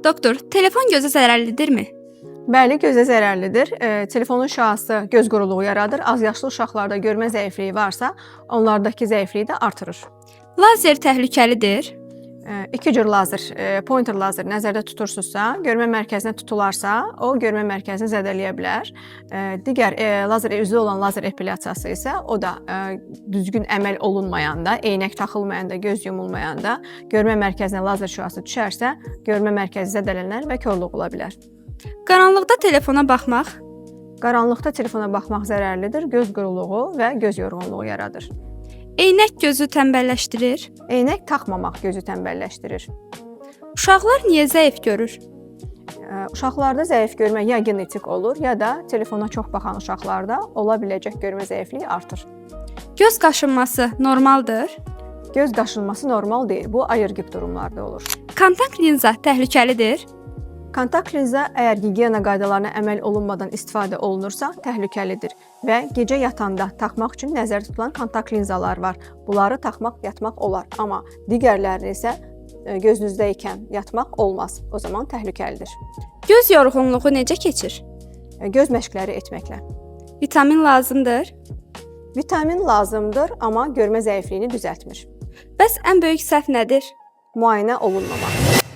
Doktor, telefon gözə zərərlidirmi? Bəli, gözə zərərlidir. Telefonun şüası göz quruluğu yaradır. Azyaşlı uşaqlarda görmə zəifliyi varsa, onlardakı zəifliyi də artırır. Lazer təhlükəlidir. İki cür lazer, pointer lazer nəzərdə tutursunuzsa, görmə mərkəzinə tutularsa, o görmə mərkəzini zədələyə bilər. Digər lazer üzü olan lazer epilyasiyası isə o da düzgün əməl olunmayanda, eynək taxılmayanda, göz yumulmayanda görmə mərkəzinə lazer şüası düşərsə, görmə mərkəzi zədələnər və korluq ola bilər. Qaranlıqda telefona baxmaq. Qaranlıqda telefona baxmaq zərərlidir, göz quruluğu və göz yorğunluğu yaradır. Eynək gözü tənbəlləşdirir. Eynək taxmamaq gözü tənbəlləşdirir. Uşaqlar niyə zəif görür? Uşaqlarda zəif görmə ya genetik olur, ya da telefona çox baxan uşaqlarda ola biləcək görmə zəifliyi artır. Göz qaşınması normaldır. Göz qaşınması normal deyil, bu allergik durumlarda olur. Kontakt linza təhlükəlidir. Kontakt linza əgər gigiyena qaydalarına əməl olunmadan istifadə olunursa, təhlükəlidir və gecə yatanda taxmaq üçün nəzərdə tutulan kontakt linzalar var. Bunları taxmaq, yatmaq olar, amma digərlərini isə gözünüzdə ikən yatmaq olmaz. O zaman təhlükəlidir. Göz yorğunluğu necə keçir? Göz məşqləri etməklə. Vitamin lazımdır. Vitamin lazımdır, amma görmə zəifliyini düzəltmir. Bəs ən böyük səhv nədir? Müayinə olunmamaq.